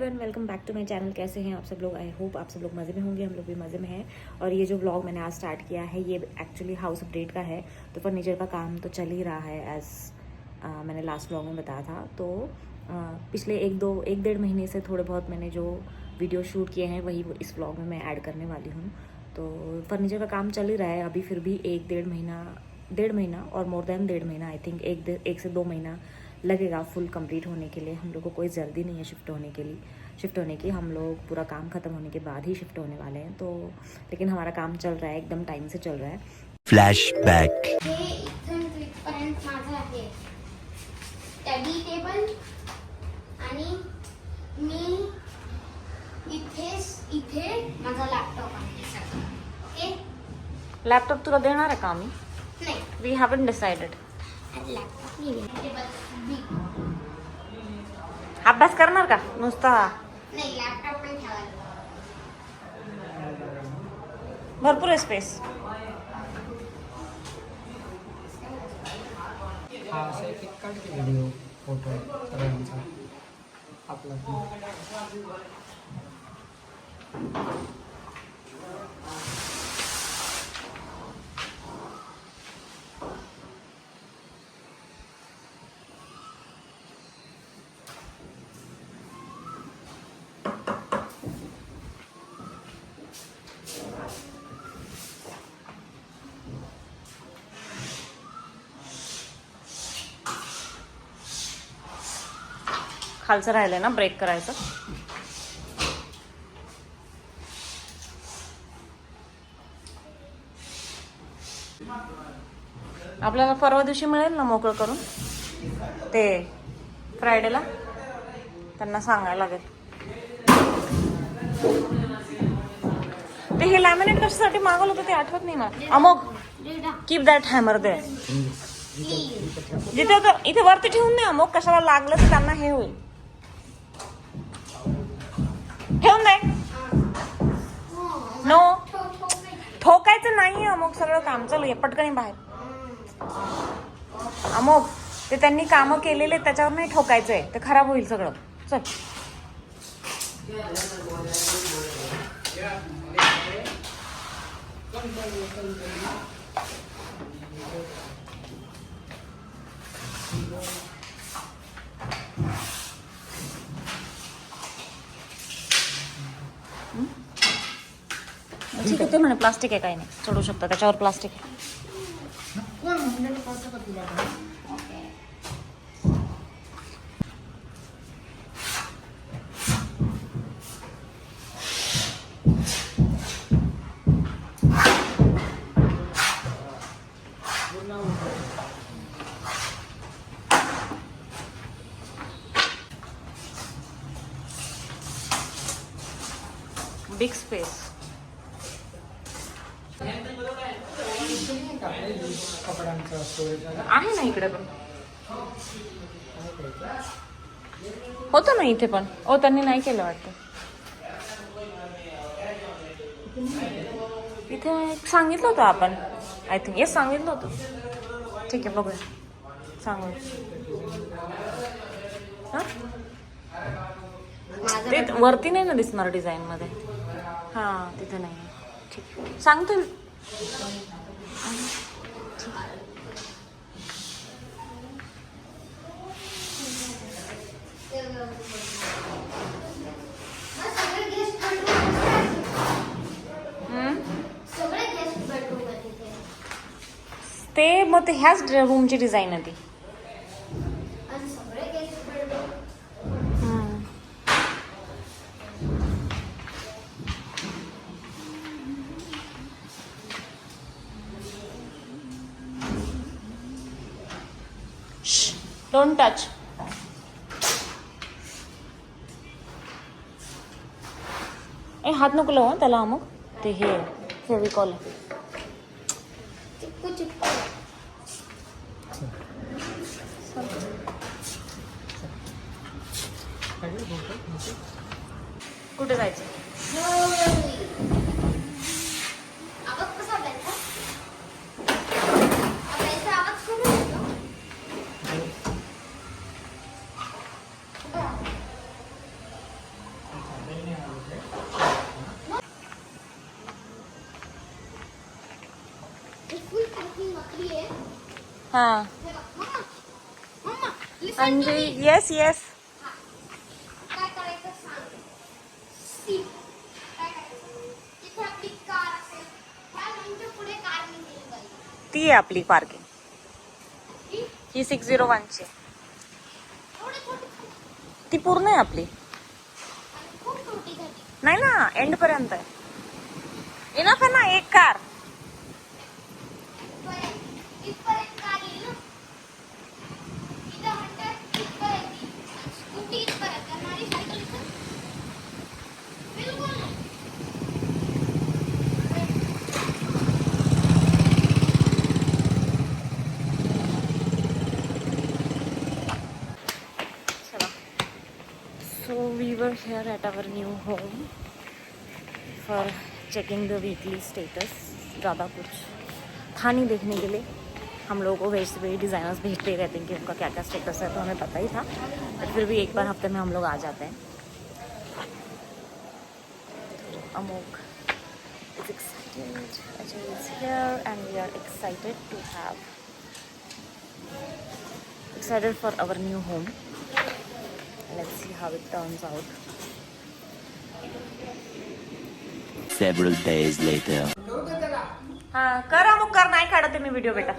Everyone, welcome back to my channel. कैसे हैं आप सब लोग? आई होप आप सब लोग मज़े में होंगे। हम लोग भी मज़े में हैं। और ये जो व्लॉग मैंने आज स्टार्ट किया है ये एक्चुअली हाउस अपडेट का है। तो फर्नीचर का काम तो चल ही रहा है एज मैंने लास्ट व्लॉग में बताया था। तो पिछले एक डेढ़ महीने से थोड़े बहुत मैंने जो वीडियो शूट किए हैं वही इस व्लॉग में मैं ऐड करने वाली हूँ। तो फर्नीचर का काम चल ही रहा है अभी, फिर भी डेढ़ महीना और मोर देन डेढ़ महीना, आई थिंक एक से 2 महीना लगेगा फुल कंप्लीट होने के लिए। हम लोग को कोई जल्दी नहीं है शिफ्ट होने की। हम लोग पूरा काम ख़त्म होने के बाद ही शिफ्ट होने वाले हैं। तो लेकिन हमारा काम चल रहा है, एकदम टाइम से चल रहा है। फ्लैशबैक। हे इथून तिथपर्यंत माझं आहे स्टडी टेबल आणि मी इथे माझा लॅपटॉप आहे सगळं. ओके, लॅपटॉप तुला देणार आहे का आम्ही? नाही we haven't decided. Laptop table अभ्यास करणार का नुसता? नाही लॅपटॉप पण ठेवायला. भरपूर आहे स्पेस. हा असा एक काढ की व्हिडिओ फोटो सगळ्यांचा आपला खालचं राहिलंय ना ब्रेक करायचं. आपल्याला परवा दिवशी मिळेल ना मोकळं करून? ते फ्रायडेला त्यांना सांगायला लागेल. ते हे लॅमिनेट कशासाठी मागवलं होतं ते आठवत नाही मला. अमोग, कीप दॅट हॅमर दे. जिथे होतं इथे वरती ठेवून दे अमोग. कशाला लागलं तर त्यांना हे होईल. ठेवून दे. नो, ठोकायचं नाही अमोग. सगळं काम चालू आहे, पटकन बाहेर. अमोग, ते त्यांनी कामं केलेले त्याच्यावर नाही ठोकायचंय, ते खराब होईल सगळं. चल. ठीक आहे, ते म्हणे प्लास्टिक आहे, काही नाही, चढू शकतं त्याच्यावर. प्लास्टिक आहे. बिग स्पेस कपड्यांचं स्टोरेज आहे ना इकडे पण. होतं ना इथे पण. ओ, त्यांनी नाही केलं वाटतं. इथे सांगितलं होतं आपण, आय थिंक. येस, सांगितलं होतं. ठीक आहे, बघूया. सांगू. ते वरती नाही ना दिसणार डिझाईन मध्ये. हा, तिथे नाही. ठीक, सांगतो. ते मग ते ह्याच रूमची डिझाईन आहे ती. Don't touch. ए, हात नको लावू त्याला अमुक. ते हे फेविकॉल आहे. कुठे जायचं? फुल पार्किंग बकरी आहे. हाँ हे बघ, मम्मा, मम्मा, listen to Anjali me. Yes yes. काय करायचं सांग. सी. काय करायचं? इथे आपली कार असेल. त्या लाईनच्या पुढे कार नाही गेली पाहिजे. ती आहे आपली पार्किंग. ही ही 601 ची. एवढी छोटी ती पूर्ण आहे आपली. आणि खूप छोटी झाली. नाही ना एंड पर्यंत आहे. इनफ आहे ना एक कार. इथपर्यंत कार येईल ना. इथं म्हणतात इथपर्यंत येईल. स्कूटी इथपर्यंत आणि माझी सायकल इथं. बिलकुल नाही. So we were here at our new home for checking the weekly status. ज़्यादा कुछ था नहीं देखने के लिए. हम लोगों को वैसे भी डिज़ाइनर्स भेजते रहते हैं कि उनका क्या क्या स्टेटस है, तो हमें पता ही था. बट फिर भी एक बार हफ्ते में हम लोग आ जाते हैं. Amok is excited. Ajay is here and we are excited for our new home. Let's see how it turns out. Several days later. हाँ कर अमुक कर, नाही काढते मी व्हिडिओ बेटा.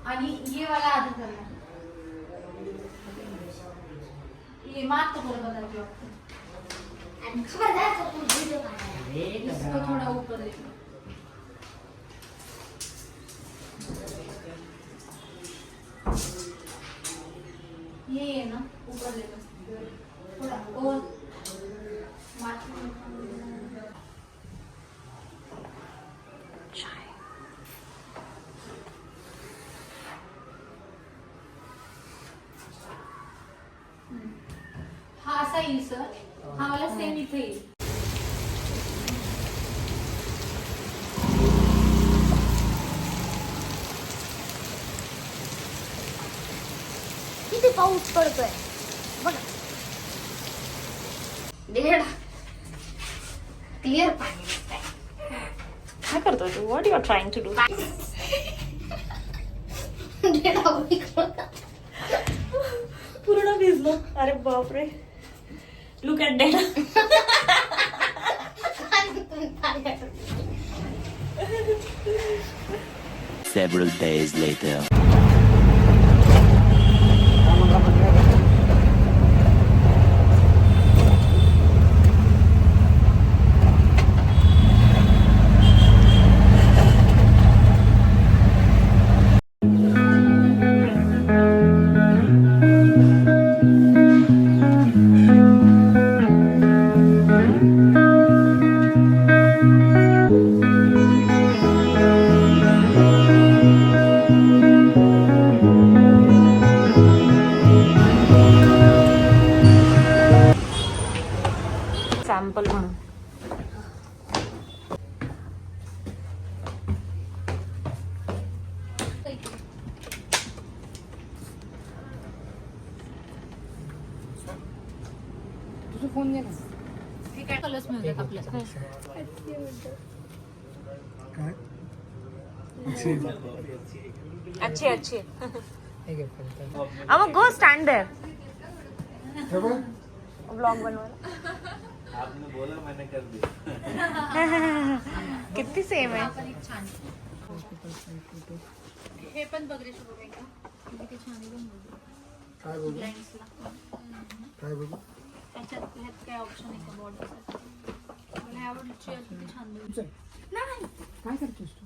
आणि ये वाला आधा करना. ये मात तो बरोबर आहे आपको. आणि खबरदार तो तू व्हिडिओ काढायला. इसको थोड़ा ऊपर ले लो. ये है ना ऊपर ले लो थोड़ा और मात हा असा येईल सर. हा मला सेम इथे येईल. किती पाऊस पडतोय बघा. डेढ क्लिअर पाणी दिसतंय. काय करतोय तू? What you are trying to do? डेढ आवडी करता. पूर्ण भिजलो. अरे बापरे. Look at dad. Several days later. Sample म्हणून. तुझा फोन दे ना. हे काय कलर्स मिळतात आपल्याला. काय अच्छी अच्छी. हे घे फोन. अमोक गो स्टँड देअर. हे बघ. ब्लॉग बनवायला. आपने बोला मैंने कर दिया. किती सेम आहे. आपण एक छान हे पण बघ रे शुभेंका. किती छान आहे बघ. काय बघू ब्लाइंड्सला काय बघू त्याच्यात ह्यात काय ऑप्शन आहे का बॉर्डरसाठी. मला आवडली चेअर किती छान बघ. नाही काय करतोस तू?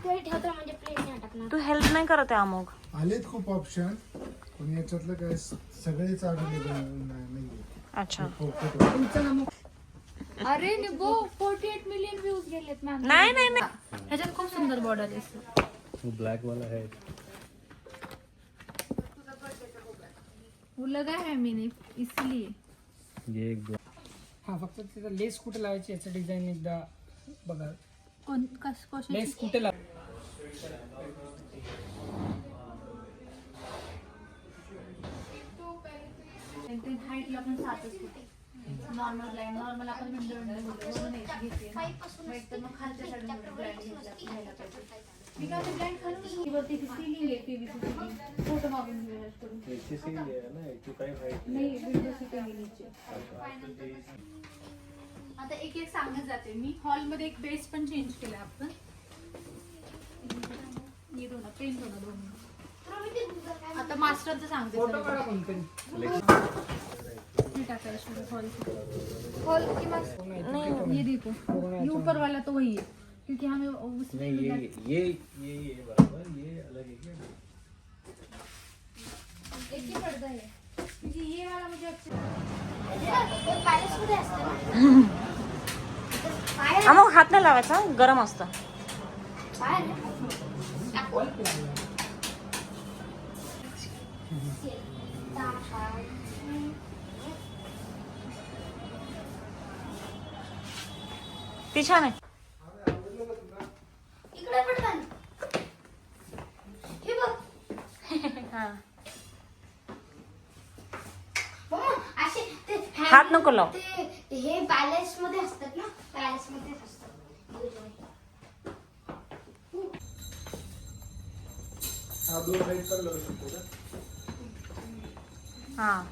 ते ठेवतो म्हणजे प्लेन नाही अटकणार. तू हेल्प नाही करत आहे अमोक. आलेत खूप ऑप्शन पण याच्यातलं काय सगळेच अवेलेबल नाहीये. अच्छा. अरे निबो 48 मिलियन व्ह्यूज गेलेत मॅम. नाही नाही नाही. ह्याच्यात खूप सुंदर बॉर्डर आहे. वो ब्लैक वाला है. वो लगा है मैंने इसलिए. ये एक दो. हा फक्त तिथं लेस कुठे लावायची याचं डिझाईन एकदा बघा. कोण कस कशाची लेस कुठे लाव. हाईटला पण 7च होते. नॉर्मल ब्लाइंड नॉर्मल आपण विंडो होतो म्हणून एक घेते पाईपपासून वाईट तर मग खालच्या साईडून ब्लाइंड घ्यायला पाहिजे मी काय ब्लँड ब्लाइंड खालून वरती सिलिंग आहे पीव्हीसी सिलिंग फोटो मागून घेऊया करून नीचे से ही है ना 85 हाइट नाही विंडो सीट आहे नीचे में आता एक एक सांगत जाते मी हॉलमध्ये एक बेस पण चेंज केला आपण ये दोन पेंट होणार दोन आता मास्टरचं सांगते फोटो सर. काढा कोणतरी. हे टाकायचं हॉल हॉल किंवा नहीं ये देखो ये ऊपर वाला तो वही है क्योंकि हमें उसमें नहीं ये बराबर ये अलग है क्या एक ही पर्दा है क्योंकि ये वाला मुझे अच्छा पॅलेस मध्ये असते ना बाहेर मग हात नाही लावायचा गरम असतं. बाहेर टाकू. ती छान आहे. इकडे पटकन हे बघ हा. मम्मा, असे ते हात नको लाव. ते हे पॅलेस मध्ये असतात ना पॅलेस मध्ये असतात हा 2 साईड पण लावू शकतो का? हा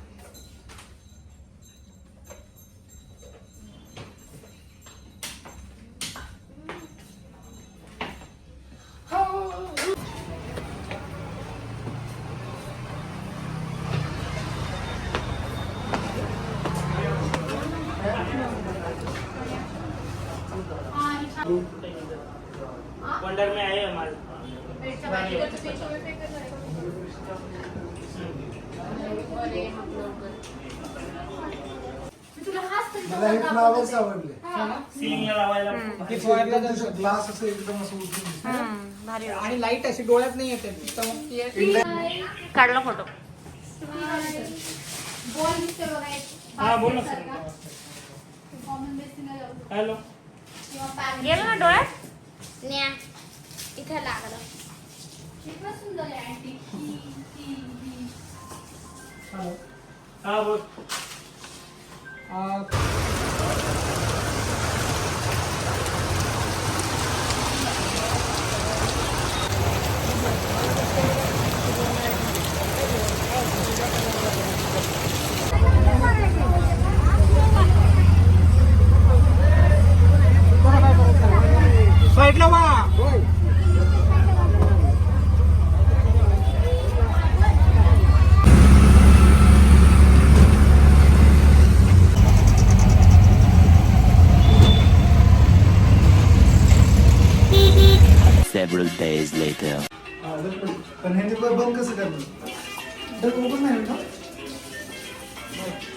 वंडर में आए हमारे मला हे फ्लावर्स आवडले. सीलिंग लावायला किती वाढला जातो. ग्लास असं एकदम असं उठून दिसतं. भारी आहे. आणि लाईट अशी डोळ्यात नाही येते ती चमकती आहे. काढला फोटो. बॉल दिसते बघा एक हा बोल ना कॉमन बेसिनला जाऊ शकतो. हॅलो किंवा पॅरेंट गेलं ना डोळ्यात. न्या इथे लागलं कितना सुंदर आहे आंटी हॅलो. हा बोल साईडला वा. Several days later. पण ह्याने बंद कसं करणार? डग ओपन नाही ना?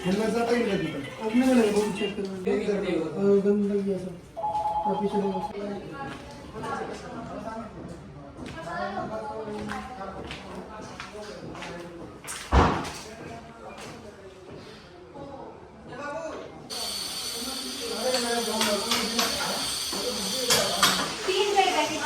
ह्याला जाता येईल का तिथं? ओपन नाही बघू चेक करून. गंद लगी असं. ऑफिशियल तीन जायगा की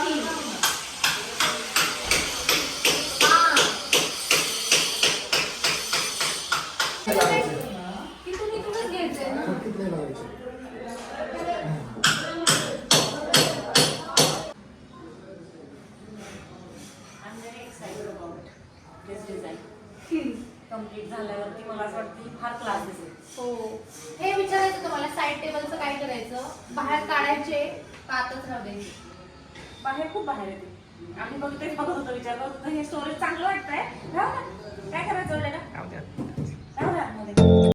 तीन इथून इथूनच घ्यायचंय ना फटकीत नाही लावायचं. कम्प्लीट झाल्यावरती मला असं वाटतं की फार क्लास दिसेल. हो हे विचारायचं तुम्हाला साईड टेबलचं काय करायचं बाहेर काढायचे का आतच राहू द्यायचे बाहेर खूप बाहेर येते. आम्ही बघतोय बघत होतो विचार करत होतो हे स्टोरेज चांगलं वाटतंय. राहू ना. काय करायचं का? राहू द्या आतमध्ये.